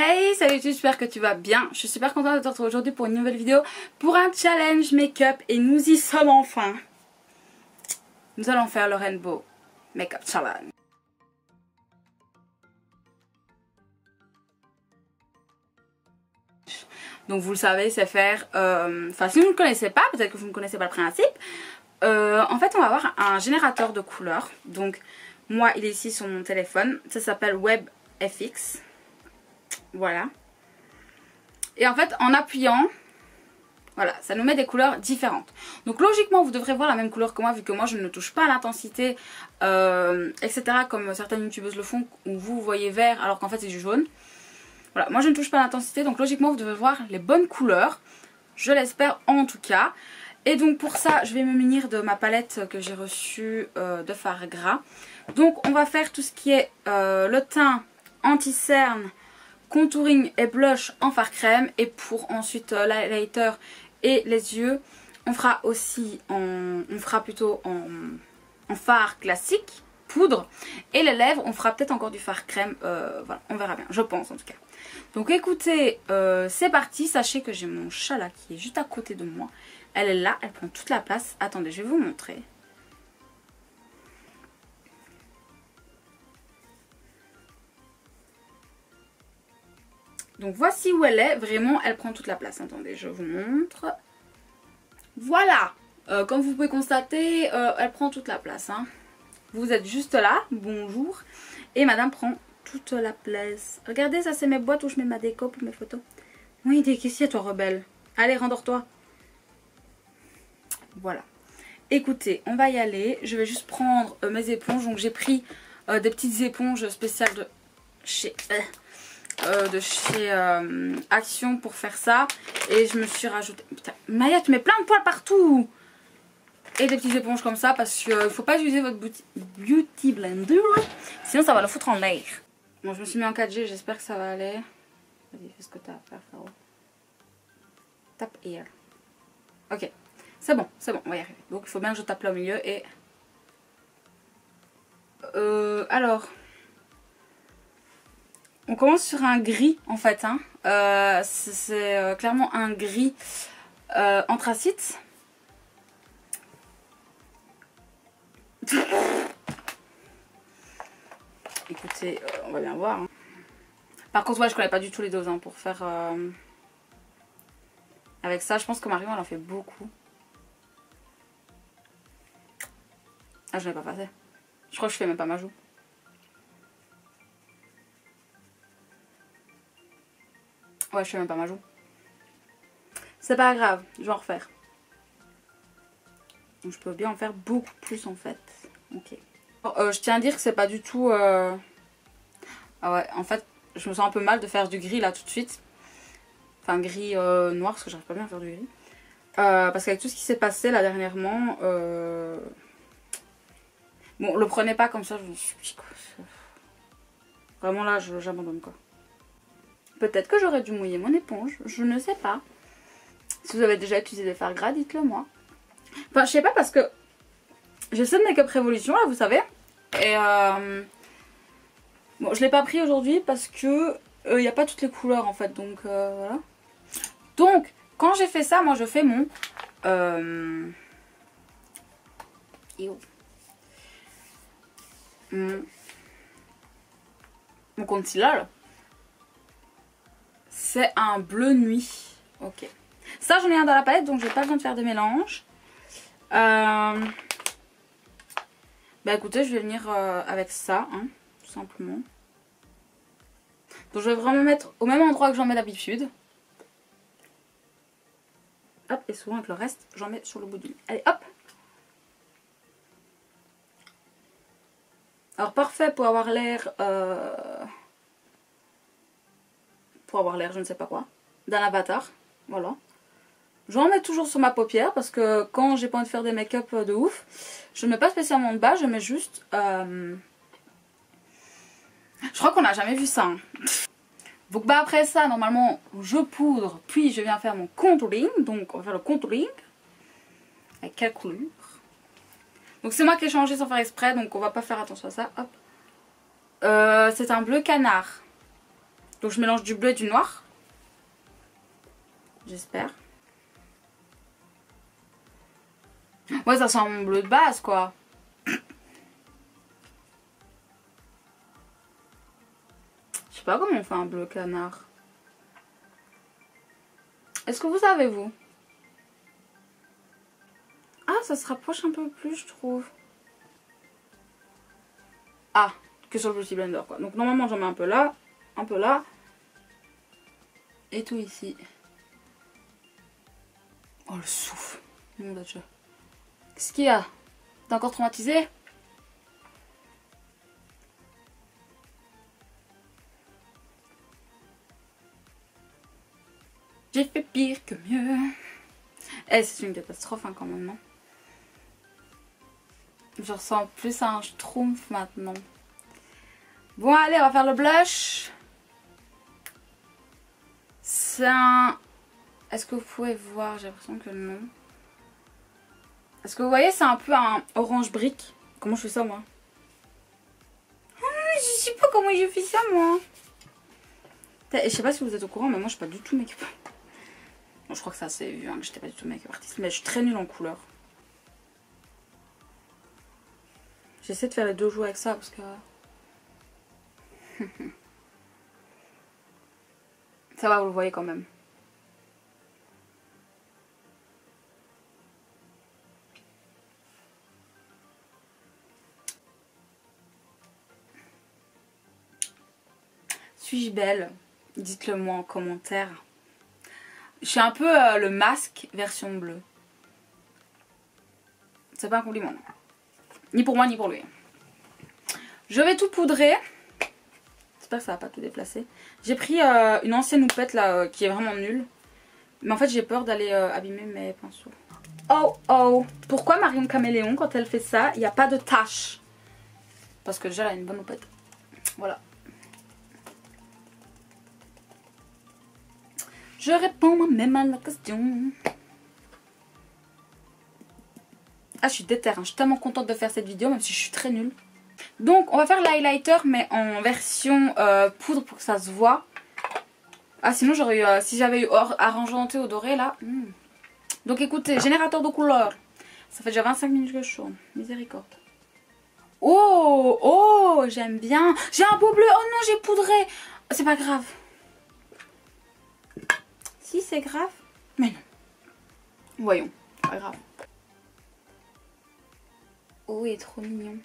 Hey, salut, j'espère que tu vas bien. Je suis super contente de te retrouver aujourd'hui pour une nouvelle vidéo, pour un challenge make-up et nous y sommes enfin. Nous allons faire le Rainbow Make-up Challenge. Donc vous le savez, c'est faire, enfin si vous ne connaissez pas, peut-être que vous ne connaissez pas le principe. En fait on va avoir un générateur de couleurs. Donc moi il est ici sur mon téléphone, ça s'appelle WebFX. Voilà. Et en fait en appuyant, voilà, ça nous met des couleurs différentes. Donc logiquement vous devrez voir la même couleur que moi, vu que moi je ne touche pas à l'intensité, etc. Comme certaines youtubeuses le font, où vous voyez vert alors qu'en fait c'est du jaune. Voilà, moi je ne touche pas à l'intensité, donc logiquement vous devez voir les bonnes couleurs. Je l'espère en tout cas. Et donc pour ça je vais me munir de ma palette que j'ai reçue de fard gras. Donc on va faire tout ce qui est le teint anti-cerne, contouring et blush en fard crème. Et pour ensuite l'highlighter et les yeux, on fera aussi plutôt en fard classique, poudre. Et les lèvres, on fera peut-être encore du fard crème, voilà, on verra bien, je pense en tout cas. Donc écoutez, c'est parti. Sachez que j'ai mon chat là qui est juste à côté de moi. Elle est là, elle prend toute la place. Attendez, je vais vous montrer. Donc voici où elle est, vraiment elle prend toute la place. Attendez, je vous montre. Voilà, comme vous pouvez constater, elle prend toute la place, hein. Vous êtes juste là, bonjour. Et madame prend toute la place. Regardez, ça c'est mes boîtes où je mets ma déco pour mes photos. Oui, qu'est-ce qu'il y a toi rebelle? Allez, rendors-toi. Voilà. Écoutez, on va y aller. Je vais juste prendre mes éponges. Donc j'ai pris des petites éponges spéciales de chez Action pour faire ça. Et je me suis rajouté... Putain, Maya, tu mets plein de poils partout. Et des petites éponges comme ça parce qu'il ne faut pas utiliser votre beauty blender. Sinon ça va le foutre en l'air. Bon, je me suis mis en 4G, j'espère que ça va aller. Vas-y, fais ce que tu as à faire, frérot. Tape here. Ok, c'est bon, on va y arriver. Donc il faut bien que je tape là au milieu et... alors... On commence sur un gris en fait, hein. C'est clairement un gris anthracite. Écoutez, on va bien voir, hein. Par contre, ouais, je connais pas du tout les doses, hein, pour faire avec ça. Je pense que Marion elle en fait beaucoup. Ah, je n'ai pas passé. Je crois que je fais même pas ma joue. Ouais, je fais même pas ma joue. C'est pas grave, je vais en refaire. Donc je peux bien en faire beaucoup plus en fait. Ok. Je tiens à dire que c'est pas du tout... Ah ouais, en fait, je me sens un peu mal de faire du gris là tout de suite. Enfin, gris noir, parce que j'arrive pas bien à faire du gris. Parce qu'avec tout ce qui s'est passé là dernièrement... Bon, le prenez pas comme ça, je me suis dit quoi. Vraiment là, j'abandonne quoi. Peut-être que j'aurais dû mouiller mon éponge, je ne sais pas. Si vous avez déjà utilisé des fards gras, dites-le moi. Enfin, je sais pas parce que j'essaie de Make-up Révolution là, vous savez. Et bon, je l'ai pas pris aujourd'hui parce que il n'y a pas toutes les couleurs en fait, donc voilà. Donc, quand j'ai fait ça, moi je fais mon mon concealer. C'est un bleu nuit. Ok. Ça, j'en ai un dans la palette, donc j'ai pas besoin de faire de mélange. Bah écoutez, je vais venir avec ça, hein, tout simplement. Donc je vais vraiment mettre au même endroit que j'en mets d'habitude. Hop, et souvent avec le reste, j'en mets sur le bout du nez. Allez, hop. Alors parfait pour avoir l'air... je ne sais pas quoi, d'un avatar, voilà. J'en mets toujours sur ma paupière parce que quand j'ai pas envie de faire des make-up de ouf, je ne mets pas spécialement de bas, je mets juste... Je crois qu'on n'a jamais vu ça, hein. Donc bah après ça, normalement, je poudre, puis je viens faire mon contouring. Donc on va faire le contouring. Avec quelle couleur? Donc c'est moi qui ai changé sans faire exprès, donc on va pas faire attention à ça, hop. C'est un bleu canard. Donc je mélange du bleu et du noir. J'espère. Ouais, ça sent mon bleu de base quoi. Je sais pas comment on fait un bleu canard. Est-ce que vous savez vous? Ah, ça se rapproche un peu plus je trouve. Ah, que sur le Beauty Blender quoi. Donc normalement j'en mets un peu là, et tout ici. Oh le souffle, mon Dieu. Qu'est-ce qu'il y a? T'es encore traumatisé? J'ai fait pire que mieux. Eh, c'est une catastrophe hein, quand même, non? Je ressens plus un schtroumpf maintenant. Bon, allez, on va faire le blush. C'est un... Est-ce que vous pouvez voir? J'ai l'impression que non. Est-ce que vous voyez, c'est un peu un orange brique. Comment je fais ça, moi? Je sais pas comment je fais ça, moi. Je sais pas si vous êtes au courant, mais moi, je suis pas du tout make-up. Bon, je crois que ça s'est vu, hein, que j'étais pas du tout make-up artiste. Mais je suis très nulle en couleur. J'essaie de faire les deux jours avec ça, parce que... ça va, vous le voyez quand même. Suis-je belle? Dites-le moi en commentaire. Je suis un peu le masque version bleue. C'est pas un compliment. Ni pour moi ni pour lui. Je vais tout poudrer. J'espère que ça va pas tout déplacer. J'ai pris une ancienne houppette là qui est vraiment nulle. Mais en fait j'ai peur d'aller abîmer mes pinceaux. Oh oh. Pourquoi Marion Caméléon quand elle fait ça il n'y a pas de tache? Parce que déjà elle a une bonne houppette. Voilà. Je réponds moi-même à la question. Ah, je suis déter, hein. Je suis tellement contente de faire cette vidéo, même si je suis très nulle. Donc, on va faire l'highlighter, mais en version poudre pour que ça se voit. Ah, sinon, j'aurais eu, si j'avais eu argenté au doré, là. Donc, écoutez, générateur de couleurs. Ça fait déjà 25 minutes que je tourne. Miséricorde. Oh, oh, j'aime bien. J'ai un beau bleu. Oh non, j'ai poudré. C'est pas grave. Si, c'est grave. Mais non. Voyons, pas grave. Oh, il est trop mignon.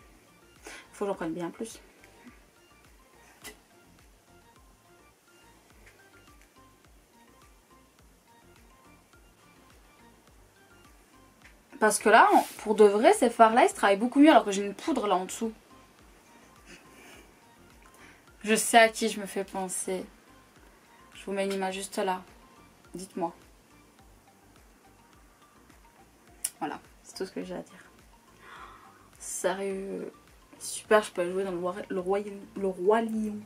Faut que j'en prenne bien plus. Parce que là, pour de vrai, ces fards-là, ils se travaillent beaucoup mieux alors que j'ai une poudre là en dessous. Je sais à qui je me fais penser. Je vous mets une image juste là. Dites-moi. Voilà, c'est tout ce que j'ai à dire. Sérieux. Super, je peux jouer dans le roi lion.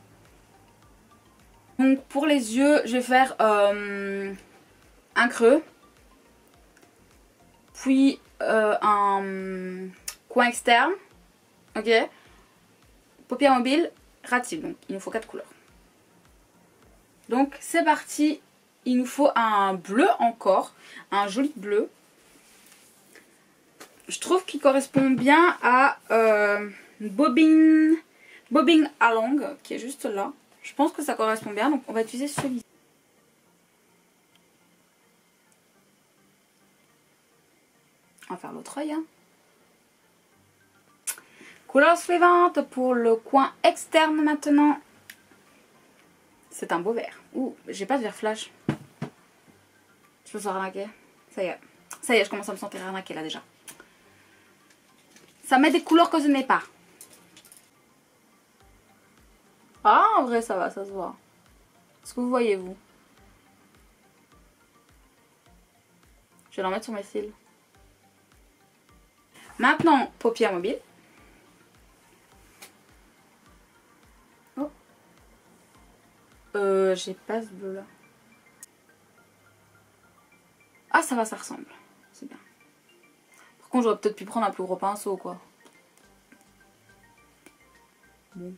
Donc pour les yeux, je vais faire un creux. Puis un coin externe. Ok. Paupières mobiles, ras de cils. Donc il nous faut 4 couleurs. Donc c'est parti. Il nous faut un bleu encore. Un joli bleu. Je trouve qu'il correspond bien à Bobbing Along qui est juste là. Je pense que ça correspond bien, donc on va utiliser celui-ci. On va faire l'autre œil. Hein. Couleur suivante pour le coin externe maintenant. C'est un beau vert. Ouh, j'ai pas de vert flash. Je me sens arnaquée. Ça y est. Ça y est, je commence à me sentir arnaquée là déjà. Ça met des couleurs que je n'ai pas. Ah, en vrai, ça va, ça se voit. Est-ce que vous voyez, vous? Je vais l'en mettre sur mes cils. Maintenant, paupières mobiles. Oh. J'ai pas ce bleu là. Ah, ça va, ça ressemble. C'est bien. Par contre, j'aurais peut-être pu prendre un plus gros pinceau, quoi. Bon.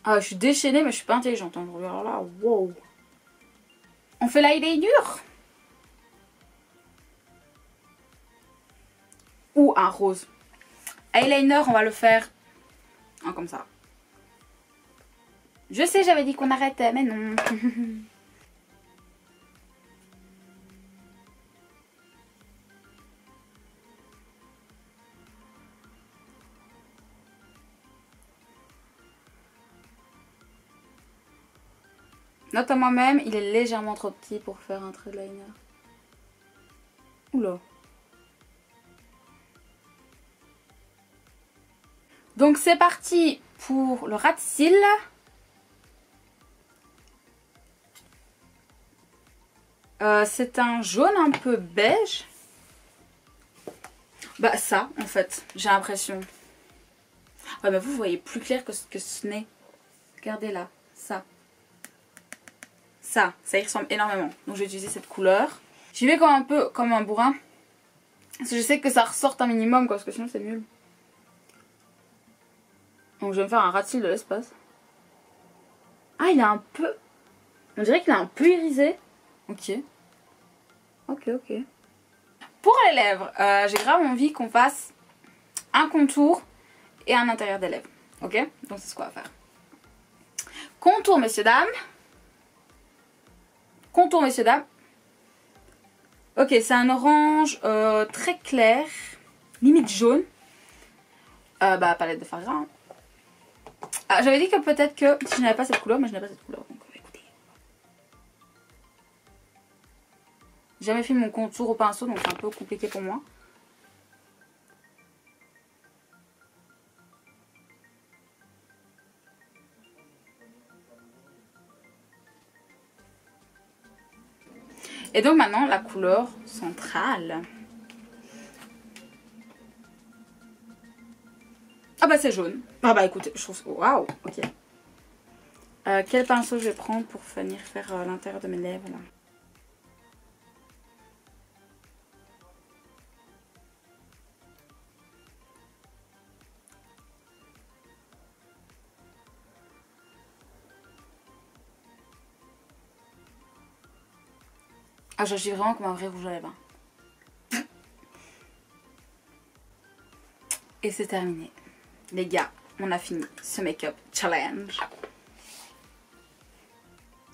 Ah, je suis déchaînée, mais je suis pas intelligente. Hein. Alors là, wow. On fait l'eyeliner ou un rose. Eyeliner, on va le faire comme ça. Je sais, j'avais dit qu'on arrêtait, mais non. Note à moi-même, il est légèrement trop petit pour faire un trait de liner. Oula. Donc c'est parti pour le ras de cils. C'est un jaune un peu beige. Bah ça en fait, j'ai l'impression. Ouais mais vous voyez plus clair que ce n'est. Regardez là, ça. Ça y ressemble énormément. Donc je vais utiliser cette couleur. J'y vais comme un peu comme un bourrin. Parce que je sais que ça ressorte un minimum quoi, parce que sinon c'est nul. Donc je vais me faire un ras de cils de l'espace. Ah il est un peu... On dirait qu'il est un peu irisé. Ok. Ok. Pour les lèvres, j'ai grave envie qu'on fasse un contour et un intérieur des lèvres. Ok. Donc c'est ce qu'on va faire. Contour messieurs dames. Contour messieurs dames. Ok, c'est un orange très clair. Limite jaune. Palette de fard gras. Hein. Ah, j'avais dit que peut-être que si je n'avais pas cette couleur, mais je n'ai pas cette couleur. Donc écoutez. J'ai jamais fait mon contour au pinceau, donc c'est un peu compliqué pour moi. Et donc maintenant la couleur centrale. Ah bah c'est jaune. Ah bah écoutez, je trouve... Waouh, ok. Quel pinceau je vais prendre pour venir faire l'intérieur de mes lèvres là? Ah j'agis vraiment comme un vrai rouge à lèvres. Et c'est terminé. Les gars, on a fini ce make-up challenge.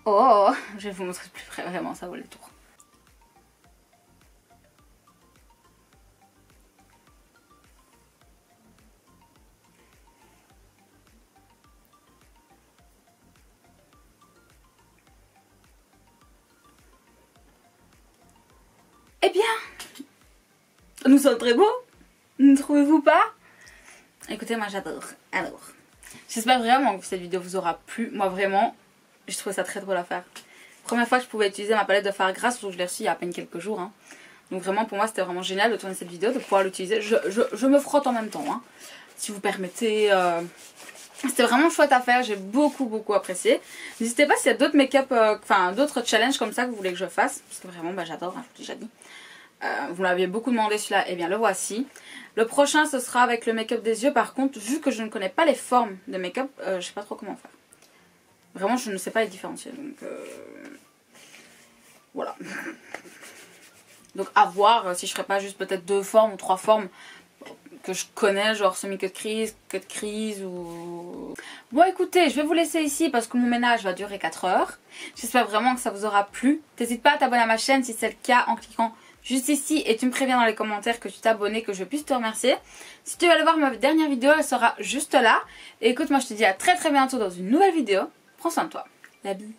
Oh, je vais vous montrer plus près, vraiment ça vaut le tour. Eh bien, nous sommes très beaux, ne trouvez-vous pas? Écoutez, moi j'adore, alors. J'espère vraiment que cette vidéo vous aura plu. Moi vraiment, je trouve ça très drôle à faire. Première fois que je pouvais utiliser ma palette de fard gras, surtout que je l'ai reçue il y a à peine quelques jours. Hein. Donc vraiment pour moi c'était vraiment génial de tourner cette vidéo, de pouvoir l'utiliser. Je me frotte en même temps, hein, si vous permettez. C'était vraiment chouette à faire, j'ai beaucoup apprécié. N'hésitez pas s'il y a d'autres make-up, enfin d'autres challenges comme ça que vous voulez que je fasse. Parce que vraiment j'adore, hein, je vous l'ai déjà dit. Vous m'aviez beaucoup demandé celui-là, et bien le voici. Le prochain ce sera avec le make-up des yeux. Par contre, vu que je ne connais pas les formes de make-up, je sais pas trop comment faire. Vraiment je ne sais pas les différencier, donc voilà. Donc à voir si je ferai pas juste peut-être 2 formes ou 3 formes que je connais, genre semi-cut crease ou... Bon écoutez, je vais vous laisser ici parce que mon ménage va durer 4 heures. J'espère vraiment que ça vous aura plu. N'hésite pas à t'abonner à ma chaîne si c'est le cas en cliquant juste ici et tu me préviens dans les commentaires que tu t'es abonné, que je puisse te remercier. Si tu veux aller voir ma dernière vidéo, elle sera juste là. Et écoute, moi je te dis à très bientôt dans une nouvelle vidéo. Prends soin de toi. La bise.